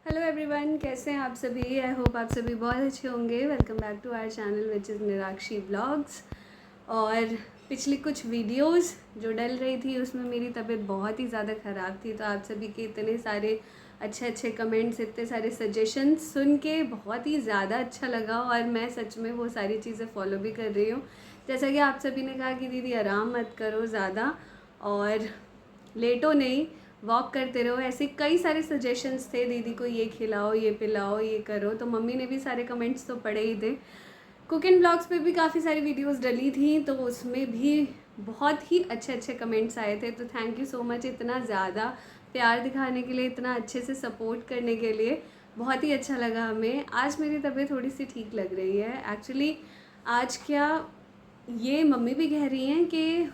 Hello everyone, कैसे हैं आप सभी। आई होप आप सभी बहुत अच्छे होंगे। Welcome back to our channel which is Nirakshi blogs. और पिछली कुछ वीडियोस जो डल रही थी उसमें मेरी तबीयत बहुत ही ज़्यादा ख़राब थी, तो आप सभी के इतने सारे अच्छे अच्छे कमेंट्स, इतने सारे सजेशंस सुन के बहुत ही ज़्यादा अच्छा लगा और मैं सच में वो सारी चीज़ें फॉलो भी कर रही हूँ। जैसा कि आप सभी ने कहा कि दीदी आराम मत करो ज़्यादा और लेटो नहीं, वॉक करते रहो। ऐसे कई सारे सजेशंस थे, दीदी को ये खिलाओ, ये पिलाओ, ये करो। तो मम्मी ने भी सारे कमेंट्स तो पढ़े ही थे। कुक एंड ब्लॉग्स पे भी काफ़ी सारी वीडियोस डली थी, तो उसमें भी बहुत ही अच्छे अच्छे कमेंट्स आए थे। तो थैंक यू सो मच इतना ज़्यादा प्यार दिखाने के लिए, इतना अच्छे से सपोर्ट करने के लिए। बहुत ही अच्छा लगा हमें। आज मेरी तबीयत थोड़ी सी ठीक लग रही है एक्चुअली। आज क्या, ये मम्मी भी कह रही हैं कि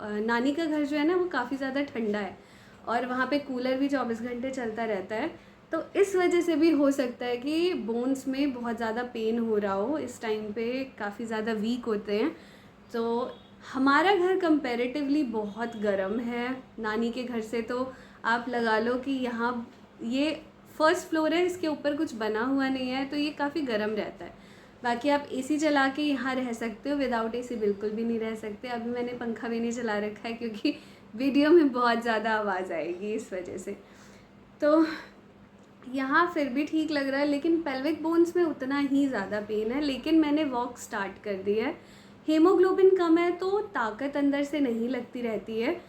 नानी का घर जो है ना वो काफ़ी ज़्यादा ठंडा है और वहाँ पे कूलर भी 24 घंटे चलता रहता है। तो इस वजह से भी हो सकता है कि बोन्स में बहुत ज़्यादा पेन हो रहा हो। इस टाइम पे काफ़ी ज़्यादा वीक होते हैं। तो हमारा घर कंपैरेटिवली बहुत गर्म है नानी के घर से। तो आप लगा लो कि यहाँ ये फर्स्ट फ्लोर है, इसके ऊपर कुछ बना हुआ नहीं है, तो ये काफ़ी गर्म रहता है। बाकी आप एसी चला के यहाँ रह सकते हो, विदाउट एसी बिल्कुल भी नहीं रह सकते। अभी मैंने पंखा भी नहीं चला रखा है क्योंकि वीडियो में बहुत ज़्यादा आवाज़ आएगी इस वजह से। तो यहाँ फिर भी ठीक लग रहा है, लेकिन पेल्विक बोन्स में उतना ही ज़्यादा पेन है। लेकिन मैंने वॉक स्टार्ट कर दी है। हीमोग्लोबिन कम है तो ताकत अंदर से नहीं लगती रहती है।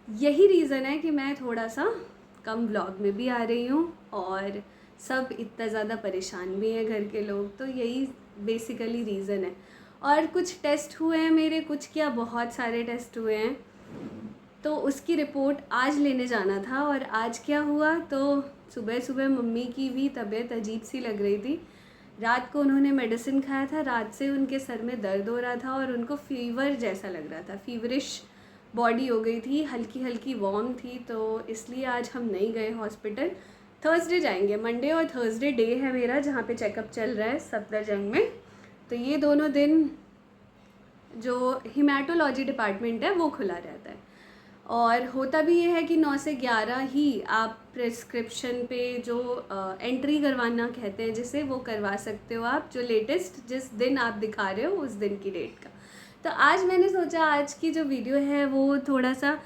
यही रीज़न है कि मैं थोड़ा सा कम व्लॉग में भी आ रही हूँ और सब इतना ज़्यादा परेशान भी हैं घर के लोग। तो यही बेसिकली रीज़न है। और कुछ टेस्ट हुए हैं मेरे, कुछ क्या बहुत सारे टेस्ट हुए हैं, तो उसकी रिपोर्ट आज लेने जाना था। और आज क्या हुआ, तो सुबह सुबह मम्मी की भी तबीयत अजीब सी लग रही थी। रात को उन्होंने मेडिसिन खाया था, रात से उनके सर में दर्द हो रहा था और उनको फीवर जैसा लग रहा था, फीवरिश बॉडी हो गई थी, हल्की हल्की वार्म थी। तो इसलिए आज हम नहीं गए हॉस्पिटल। थर्सडे जाएंगे। मंडे और थर्सडे डे है मेरा जहाँ पे चेकअप चल रहा है सफदरजंग में। तो ये दोनों दिन जो हिमेटोलॉजी डिपार्टमेंट है वो खुला रहता है। और होता भी ये है कि 9 से 11 ही आप प्रिस्क्रिप्शन पे जो एंट्री करवाना कहते हैं जिसे, वो करवा सकते हो आप, जो लेटेस्ट जिस दिन आप दिखा रहे हो उस दिन की डेट का। तो आज मैंने सोचा आज की जो वीडियो है वो थोड़ा सा,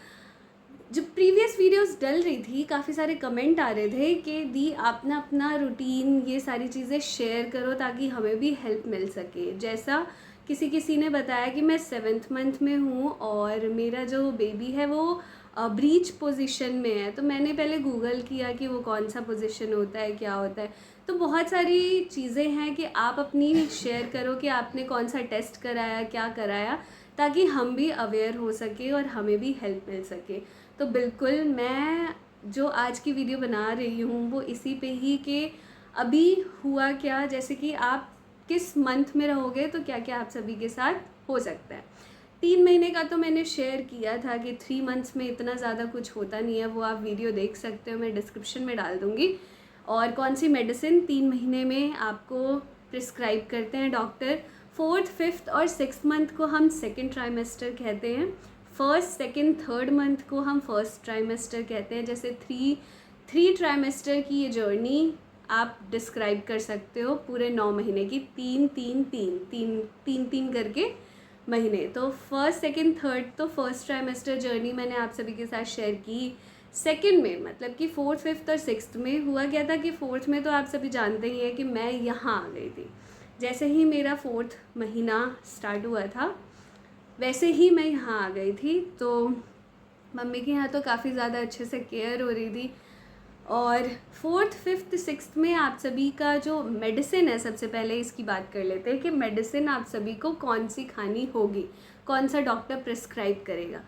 जो प्रीवियस वीडियोस डल रही थी काफ़ी सारे कमेंट आ रहे थे कि दी अपना अपना रूटीन ये सारी चीज़ें शेयर करो ताकि हमें भी हेल्प मिल सके। जैसा किसी किसी ने बताया कि मैं 7th मंथ में हूँ और मेरा जो बेबी है वो ब्रीच पोजीशन में है। तो मैंने पहले गूगल किया कि वो कौन सा पोजीशन होता है, क्या होता है। तो बहुत सारी चीज़ें हैं कि आप अपनी शेयर करो कि आपने कौन सा टेस्ट कराया, क्या कराया, ताकि हम भी अवेयर हो सके और हमें भी हेल्प मिल सके। तो बिल्कुल मैं जो आज की वीडियो बना रही हूँ वो इसी पे ही कि अभी हुआ क्या, जैसे कि आप किस मंथ में रहोगे तो क्या क्या आप सभी के साथ हो सकता है। 3 महीने का तो मैंने शेयर किया था कि 3 मंथ्स में इतना ज़्यादा कुछ होता नहीं है, वो आप वीडियो देख सकते हो, मैं डिस्क्रिप्शन में डाल दूँगी। और कौन सी मेडिसिन 3 महीने में आपको प्रिस्क्राइब करते हैं डॉक्टर। 4th, 5th और 6th मंथ को हम सेकेंड ट्राइमेस्टर कहते हैं। 1st, 2nd, 3rd मंथ को हम फर्स्ट ट्राइमेस्टर कहते हैं। जैसे थ्री ट्राइमेस्टर की ये जर्नी आप डिस्क्राइब कर सकते हो पूरे 9 महीने की, तीन तीन तीन तीन तीन तीन करके महीने। तो 1st, 2nd, 3rd तो फर्स्ट ट्राइमेस्टर जर्नी मैंने आप सभी के साथ शेयर की। सेकंड में मतलब कि 4th, 5th और 6th में हुआ क्या था कि 4th में तो आप सभी जानते ही हैं कि मैं यहाँ आ गई थी। जैसे ही मेरा 4th महीना स्टार्ट हुआ था वैसे ही मैं यहाँ आ गई थी। तो मम्मी के यहाँ तो काफ़ी ज़्यादा अच्छे से केयर हो रही थी। और 4th, 5th, 6th में आप सभी का जो मेडिसिन है, सबसे पहले इसकी बात कर लेते हैं कि मेडिसिन आप सभी को कौन सी खानी होगी, कौन सा डॉक्टर प्रिस्क्राइब करेगा।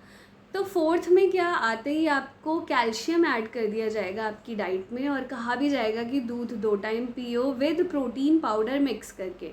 तो 4th में क्या, आते ही आपको कैल्शियम ऐड कर दिया जाएगा आपकी डाइट में और कहा भी जाएगा कि दूध 2 टाइम पियो विद प्रोटीन पाउडर मिक्स करके।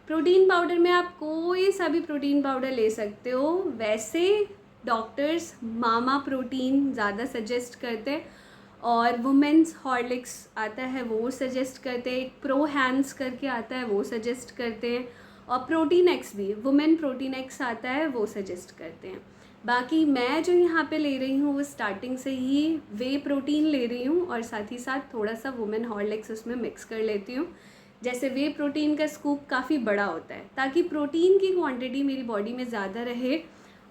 प्रोटीन पाउडर में आप कोई सा भी प्रोटीन पाउडर ले सकते हो। वैसे डॉक्टर्स मामा प्रोटीन ज़्यादा सजेस्ट करते हैं और वुमेंस हॉर्लिक्स आता है वो सजेस्ट करते हैं, एक प्रो हैंड्स करके आता है वो सजेस्ट करते हैं, और प्रोटीन एक्स भी, वुमेन प्रोटीन एक्स आता है वो सजेस्ट करते हैं। बाकी मैं जो यहाँ पे ले रही हूँ वो स्टार्टिंग से ही वे प्रोटीन ले रही हूँ और साथ ही साथ थोड़ा सा वुमेन हॉर्लिक्स उसमें मिक्स कर लेती हूँ। जैसे वे प्रोटीन का स्कूप काफ़ी बड़ा होता है ताकि प्रोटीन की क्वांटिटी मेरी बॉडी में ज़्यादा रहे,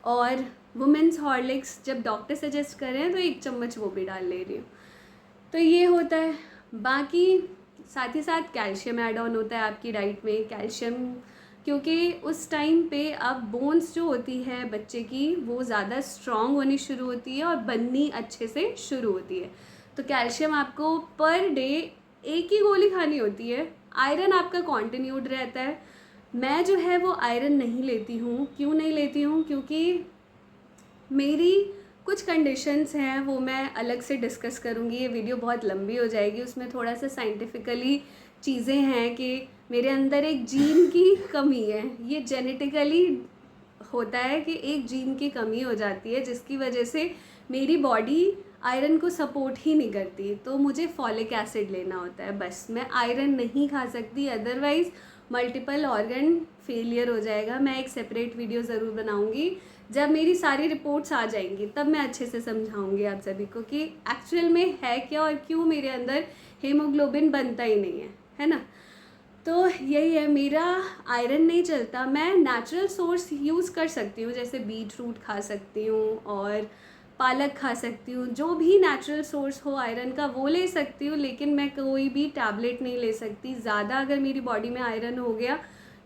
और वुमेन्स हॉर्लिक्स जब डॉक्टर सजेस्ट कर रहे हैं तो 1 चम्मच वो भी डाल ले रही हूँ। तो ये होता है। बाकी साथ ही साथ कैल्शियम ऐड ऑन होता है आपकी डाइट में। कैल्शियम क्योंकि उस टाइम पे अब बोन्स जो होती है बच्चे की वो ज़्यादा स्ट्रॉन्ग होनी शुरू होती है और बननी अच्छे से शुरू होती है। तो कैल्शियम आपको पर डे एक ही गोली खानी होती है। आयरन आपका कॉन्टिन्यूड रहता है। मैं जो है वो आयरन नहीं लेती हूँ। क्यों नहीं लेती हूँ? क्योंकि मेरी कुछ कंडीशंस हैं, वो मैं अलग से डिस्कस करूँगी। ये वीडियो बहुत लंबी हो जाएगी, उसमें थोड़ा सा साइंटिफिकली चीज़ें हैं कि मेरे अंदर एक जीन की कमी है। ये जेनेटिकली होता है कि एक जीन की कमी हो जाती है जिसकी वजह से मेरी बॉडी आयरन को सपोर्ट ही नहीं करती, तो मुझे फॉलिक एसिड लेना होता है। बस मैं आयरन नहीं खा सकती, अदरवाइज़ मल्टीपल ऑर्गन फेलियर हो जाएगा। मैं एक सेपरेट वीडियो ज़रूर बनाऊँगी, जब मेरी सारी रिपोर्ट्स आ जाएंगी तब मैं अच्छे से समझाऊंगी आप सभी को कि एक्चुअल में है क्या और क्यों मेरे अंदर हीमोग्लोबिन बनता ही नहीं है ना। तो यही है, मेरा आयरन नहीं चलता। मैं नेचुरल सोर्स यूज़ कर सकती हूँ, जैसे बीट रूट खा सकती हूँ और पालक खा सकती हूँ। जो भी नेचुरल सोर्स हो आयरन का वो ले सकती हूँ, लेकिन मैं कोई भी टैबलेट नहीं ले सकती। ज़्यादा अगर मेरी बॉडी में आयरन हो गया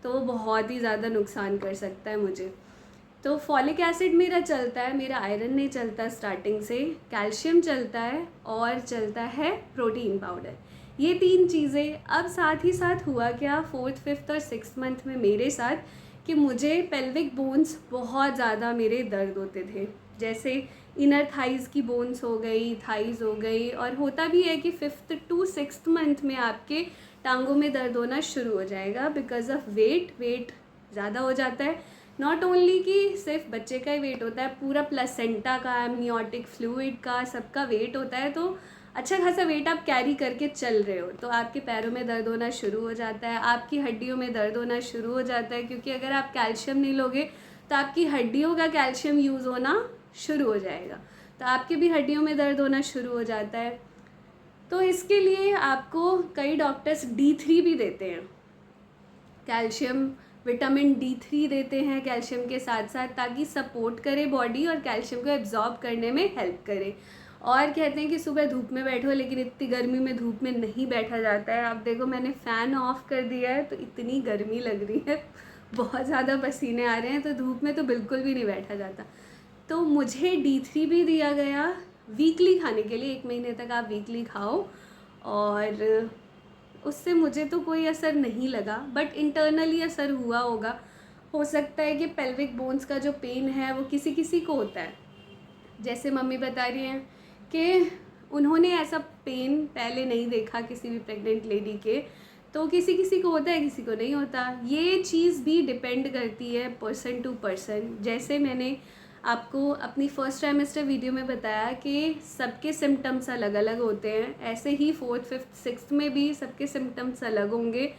तो वो बहुत ही ज़्यादा नुकसान कर सकता है मुझे। तो फॉलिक एसिड मेरा चलता है, मेरा आयरन नहीं चलता स्टार्टिंग से। कैल्शियम चलता है और चलता है प्रोटीन पाउडर। ये 3 चीज़ें। अब साथ ही साथ हुआ क्या 4th, 5th और 6th मंथ में मेरे साथ कि मुझे पेल्विक बोन्स बहुत ज़्यादा मेरे दर्द होते थे। जैसे इनर थाइज़ की बोन्स हो गई, थाइज़ हो गई, और होता भी है कि 5th to 6th मंथ में आपके टांगों में दर्द होना शुरू हो जाएगा बिकॉज ऑफ वेट ज़्यादा हो जाता है। नॉट ओनली कि सिर्फ बच्चे का ही वेट होता है, पूरा प्लेसेंटा का, एमनियोटिक फ्लूइड का, सबका वेट होता है। तो अच्छा खासा वेट आप कैरी करके चल रहे हो तो आपके पैरों में दर्द होना शुरू हो जाता है, आपकी हड्डियों में दर्द होना शुरू हो जाता है, क्योंकि अगर आप कैल्शियम नहीं लोगे तो आपकी हड्डियों का कैल्शियम यूज़ होना शुरू हो जाएगा, तो आपकी भी हड्डियों में दर्द होना शुरू हो जाता है। तो इसके लिए आपको कई डॉक्टर्स D3 भी देते हैं, कैल्शियम विटामिन D3 देते हैं कैल्शियम के साथ साथ, ताकि सपोर्ट करे बॉडी और कैल्शियम को एब्जॉर्ब करने में हेल्प करे। और कहते हैं कि सुबह धूप में बैठो, लेकिन इतनी गर्मी में धूप में नहीं बैठा जाता है। आप देखो मैंने फ़ैन ऑफ कर दिया है तो इतनी गर्मी लग रही है, बहुत ज़्यादा पसीने आ रहे हैं, तो धूप में तो बिल्कुल भी नहीं बैठा जाता। तो मुझे D3 भी दिया गया वीकली खाने के लिए। 1 महीने तक आप वीकली खाओ, और उससे मुझे तो कोई असर नहीं लगा, बट इंटरनली असर हुआ होगा। हो सकता है कि पेल्विक बोन्स का जो पेन है वो किसी किसी को होता है। जैसे मम्मी बता रही हैं कि उन्होंने ऐसा पेन पहले नहीं देखा किसी भी प्रेग्नेंट लेडी के, तो किसी किसी को होता है, किसी को नहीं होता। ये चीज़ भी डिपेंड करती है पर्सन टू पर्सन। जैसे मैंने आपको अपनी फर्स्ट ट्राइमेस्टर वीडियो में बताया कि सबके सिम्टम्स अलग अलग होते हैं, ऐसे ही 4th, 5th, 6th में भी सबके सिम्टम्स अलग होंगे।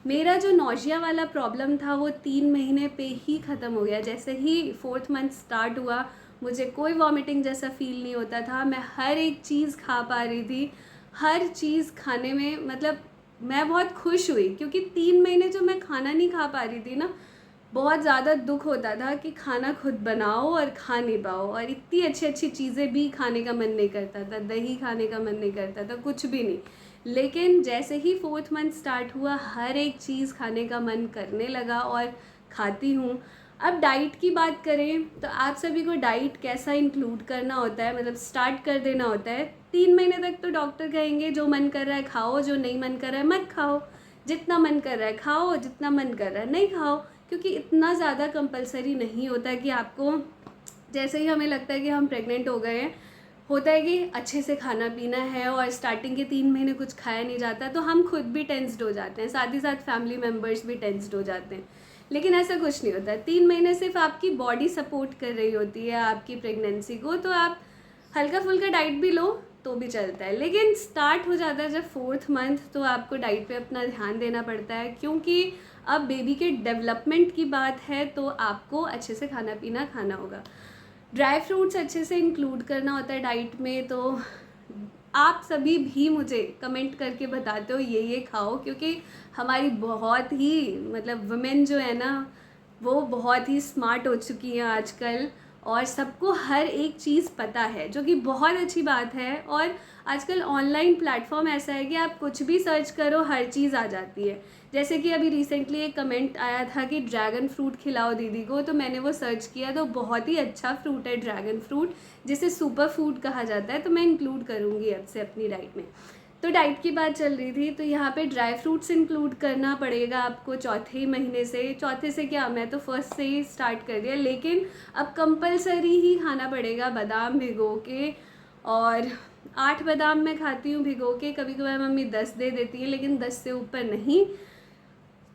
मेरा जो नौजिया वाला प्रॉब्लम था वो 3 महीने पे ही ख़त्म हो गया। जैसे ही 4th मंथ स्टार्ट हुआ मुझे कोई वॉमिटिंग जैसा फील नहीं होता था। मैं हर एक चीज़ खा पा रही थी, हर चीज़ खाने में, मतलब मैं बहुत खुश हुई, क्योंकि 3 महीने जो मैं खाना नहीं खा पा रही थी ना, बहुत ज़्यादा दुख होता था कि खाना खुद बनाओ और खा नहीं पाओ, और इतनी अच्छी अच्छी चीज़ें भी खाने का मन नहीं करता था, दही खाने का मन नहीं करता था, कुछ भी नहीं। लेकिन जैसे ही 4th मंथ स्टार्ट हुआ हर एक चीज़ खाने का मन करने लगा और खाती हूँ। अब डाइट की बात करें तो आप सभी को डाइट कैसा इंक्लूड करना होता है, मतलब स्टार्ट कर देना होता है। 3 महीने तक तो डॉक्टर कहेंगे जो मन कर रहा है खाओ, जो नहीं मन कर रहा है मत खाओ, जितना मन कर रहा है खाओ, जितना मन कर रहा है नहीं खाओ, क्योंकि इतना ज़्यादा कंपलसरी नहीं होता कि आपको, जैसे ही हमें लगता है कि हम प्रेग्नेंट हो गए हैं, होता है कि अच्छे से खाना पीना है और स्टार्टिंग के 3 महीने कुछ खाया नहीं जाता, तो हम खुद भी टेंस्ड हो जाते हैं, साथ ही साथ फैमिली मेम्बर्स भी टेंस्ड हो जाते हैं। लेकिन ऐसा कुछ नहीं होता है। 3 महीने सिर्फ आपकी बॉडी सपोर्ट कर रही होती है आपकी प्रेगनेंसी को, तो आप हल्का फुल्का डाइट भी लो तो भी चलता है। लेकिन स्टार्ट हो जाता है जब 4th मंथ, तो आपको डाइट पे अपना ध्यान देना पड़ता है, क्योंकि अब बेबी के डेवलपमेंट की बात है तो आपको अच्छे से खाना पीना खाना होगा। ड्राई फ्रूट्स अच्छे से इंक्लूड करना होता है डाइट में। तो आप सभी भी मुझे कमेंट करके बताते हो ये खाओ, क्योंकि हमारी बहुत ही मतलब वुमेन जो है ना वो बहुत ही स्मार्ट हो चुकी हैं आजकल, और सबको हर एक चीज़ पता है, जो कि बहुत अच्छी बात है। और आजकल ऑनलाइन प्लेटफॉर्म ऐसा है कि आप कुछ भी सर्च करो हर चीज़ आ जाती है। जैसे कि अभी रिसेंटली एक कमेंट आया था कि ड्रैगन फ्रूट खिलाओ दीदी को, तो मैंने वो सर्च किया, तो बहुत ही अच्छा फ्रूट है ड्रैगन फ्रूट, जिसे सुपर फूड कहा जाता है। तो मैं इंक्लूड करूँगी अब से अपनी डाइट में। तो डाइट की बात चल रही थी, तो यहाँ पे ड्राई फ्रूट्स इंक्लूड करना पड़ेगा आपको चौथे महीने से। चौथे से क्या, मैं तो फर्स्ट से ही स्टार्ट कर दिया, लेकिन अब कंपलसरी ही खाना पड़ेगा बादाम भिगो के। और 8 बादाम मैं खाती हूँ भिगो के, कभी कभार मम्मी 10 दे देती है, लेकिन 10 से ऊपर नहीं।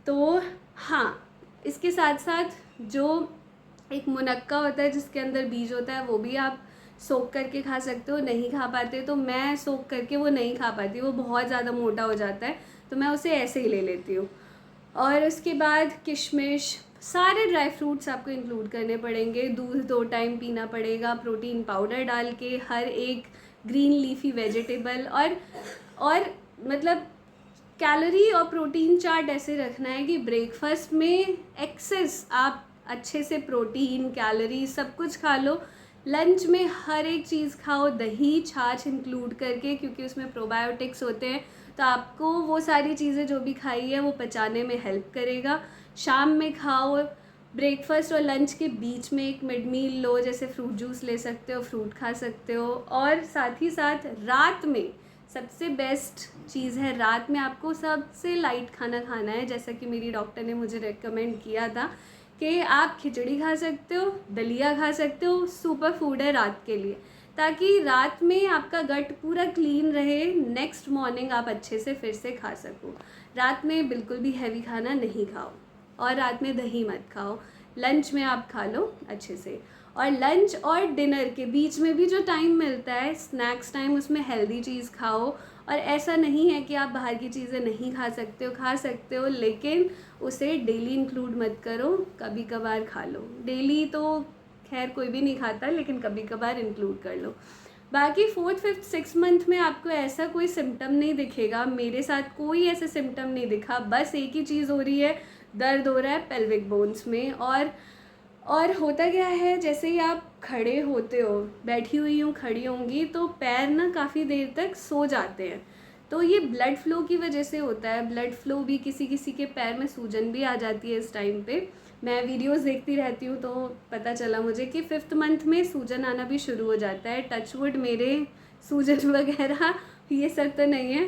तो हाँ, इसके साथ साथ जो एक मुनक्का होता है जिसके अंदर बीज होता है, वो भी आप सोख करके खा सकते हो। नहीं खा पाते तो मैं सोख करके वो नहीं खा पाती, वो बहुत ज़्यादा मोटा हो जाता है, तो मैं उसे ऐसे ही ले लेती हूँ। और उसके बाद किशमिश, सारे ड्राई फ्रूट्स आपको इंक्लूड करने पड़ेंगे। दूध 2 टाइम पीना पड़ेगा प्रोटीन पाउडर डाल के, हर एक ग्रीन लीफी वेजिटेबल। और मतलब कैलोरी और प्रोटीन चार्ट ऐसे रखना है कि ब्रेकफास्ट में एक्सेस आप अच्छे से प्रोटीन कैलोरी सब कुछ खा लो। लंच में हर एक चीज़ खाओ, दही छाछ इंक्लूड करके, क्योंकि उसमें प्रोबायोटिक्स होते हैं, तो आपको वो सारी चीज़ें जो भी खाई है वो पचाने में हेल्प करेगा। शाम में खाओ, ब्रेकफास्ट और लंच के बीच में एक मिड मील लो, जैसे फ्रूट जूस ले सकते हो, फ्रूट खा सकते हो। और साथ ही साथ रात में सबसे बेस्ट चीज़ है, रात में आपको सबसे लाइट खाना खाना है। जैसा कि मेरी डॉक्टर ने मुझे रेकमेंड किया था कि आप खिचड़ी खा सकते हो, दलिया खा सकते हो, सुपर फूड है रात के लिए, ताकि रात में आपका गट पूरा क्लीन रहे, नेक्स्ट मॉर्निंग आप अच्छे से फिर से खा सको। रात में बिल्कुल भी हैवी खाना नहीं खाओ, और रात में दही मत खाओ। लंच में आप खा लो अच्छे से, और लंच और डिनर के बीच में भी जो टाइम मिलता है स्नैक्स टाइम, उसमें हेल्दी चीज़ खाओ। और ऐसा नहीं है कि आप बाहर की चीज़ें नहीं खा सकते हो, खा सकते हो, लेकिन उसे डेली इंक्लूड मत करो, कभी कभार खा लो। डेली तो खैर कोई भी नहीं खाता, लेकिन कभी कभार इंक्लूड कर लो। बाकी 4th 5th 6th मंथ में आपको ऐसा कोई सिम्टम नहीं दिखेगा, मेरे साथ कोई ऐसे सिम्टम नहीं दिखा। बस एक ही चीज़ हो रही है, दर्द हो रहा है पेल्विक बोन्स में। और होता क्या है, जैसे ही आप खड़े होते हो, बैठी हुई हूँ खड़ी होंगी, तो पैर ना काफ़ी देर तक सो जाते हैं। तो ये ब्लड फ्लो की वजह से होता है। ब्लड फ्लो भी, किसी किसी के पैर में सूजन भी आ जाती है इस टाइम पे। मैं वीडियोस देखती रहती हूँ, तो पता चला मुझे कि 5th मंथ में सूजन आना भी शुरू हो जाता है। टचवुड मेरे सूजन वगैरह ये सब तो नहीं है।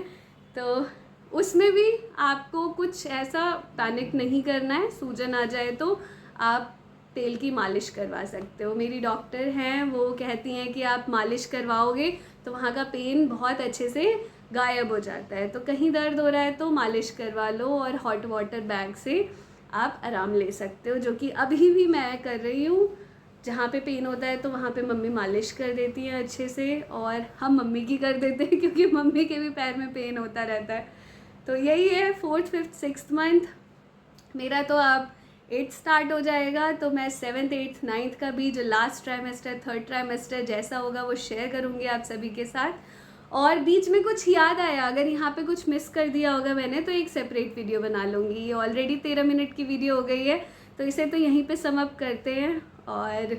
तो उसमें भी आपको कुछ ऐसा पैनिक नहीं करना है। सूजन आ जाए तो आप तेल की मालिश करवा सकते हो। मेरी डॉक्टर हैं, वो कहती हैं कि आप मालिश करवाओगे तो वहाँ का पेन बहुत अच्छे से गायब हो जाता है। तो कहीं दर्द हो रहा है तो मालिश करवा लो, और हॉट वाटर बैग से आप आराम ले सकते हो, जो कि अभी भी मैं कर रही हूँ। जहाँ पे पेन होता है तो वहाँ पे मम्मी मालिश कर देती हैं अच्छे से, और हम मम्मी की कर देते हैं, क्योंकि मम्मी के भी पैर में पेन होता रहता है। तो यही है 4th 5th 6th मंथ मेरा। तो अब 8th स्टार्ट हो जाएगा, तो मैं 7th 8th 9th का भी जो लास्ट ट्राइमेस्टर 3rd ट्राइमेस्टर जैसा होगा वो शेयर करूँगी आप सभी के साथ। और बीच में कुछ याद आया, अगर यहाँ पे कुछ मिस कर दिया होगा मैंने, तो एक सेपरेट वीडियो बना लूँगी। ये ऑलरेडी 13 मिनट की वीडियो हो गई है, तो इसे तो यहीं पे सम अप करते हैं और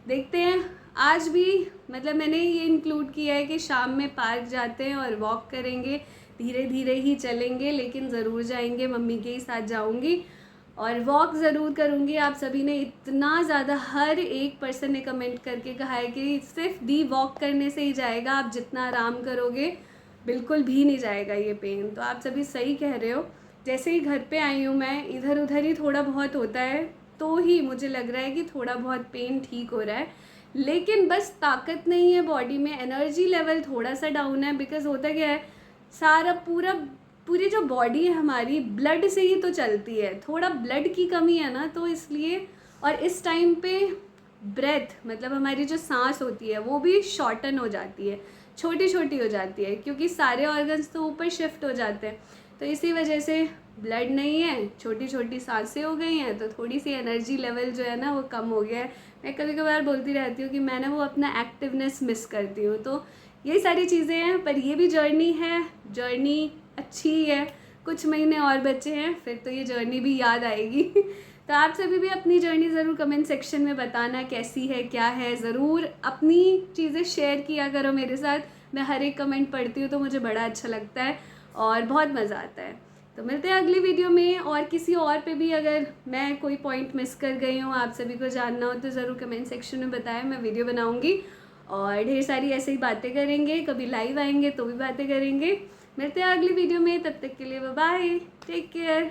देखते हैं। आज भी मतलब मैंने ये इंक्लूड किया है कि शाम में पार्क जाते हैं और वॉक करेंगे, धीरे धीरे ही चलेंगे, लेकिन ज़रूर जाएंगे, मम्मी के ही साथ जाऊँगी और वॉक ज़रूर करूँगी। आप सभी ने इतना ज़्यादा, हर एक पर्सन ने कमेंट करके कहा है कि सिर्फ दी वॉक करने से ही जाएगा, आप जितना आराम करोगे बिल्कुल भी नहीं जाएगा ये पेन। तो आप सभी सही कह रहे हो। जैसे ही घर पे आई हूँ मैं, इधर उधर ही थोड़ा बहुत होता है, तो ही मुझे लग रहा है कि थोड़ा बहुत पेन ठीक हो रहा है, लेकिन बस ताकत नहीं है बॉडी में, एनर्जी लेवल थोड़ा सा डाउन है। बिकॉज होता क्या है, सारा पूरी जो बॉडी है हमारी ब्लड से ही तो चलती है, थोड़ा ब्लड की कमी है ना, तो इसलिए। और इस टाइम पे ब्रेथ मतलब हमारी जो सांस होती है वो भी शॉर्टन हो जाती है। छोटी छोटी हो जाती है, क्योंकि सारे ऑर्गन्स तो ऊपर शिफ्ट हो जाते हैं। तो इसी वजह से ब्लड नहीं है, छोटी छोटी सांसें हो गई हैं, तो थोड़ी सी एनर्जी लेवल जो है ना वो कम हो गया है। मैं कभी कभार बोलती रहती हूँ कि मैं ना वो अपना एक्टिवनेस मिस करती हूँ। तो यही सारी चीज़ें हैं, पर ये भी जर्नी है, जर्नी अच्छी ही है। कुछ महीने और बचे हैं, फिर तो ये जर्नी भी याद आएगी। तो आप सभी भी अपनी जर्नी ज़रूर कमेंट सेक्शन में बताना कैसी है, क्या है। ज़रूर अपनी चीज़ें शेयर किया करो मेरे साथ। मैं हर एक कमेंट पढ़ती हूँ तो मुझे बड़ा अच्छा लगता है और बहुत मज़ा आता है। तो मिलते हैं अगली वीडियो में, और किसी और पे भी अगर मैं कोई पॉइंट मिस कर गई हूँ, आप सभी को जानना हो तो ज़रूर कमेंट सेक्शन में बताएं, मैं वीडियो बनाऊँगी और ढेर सारी ऐसे ही बातें करेंगे। कभी लाइव आएंगे तो भी बातें करेंगे। मिलते हैं अगली वीडियो में, तब तक के लिए बाय बाय, टेक केयर।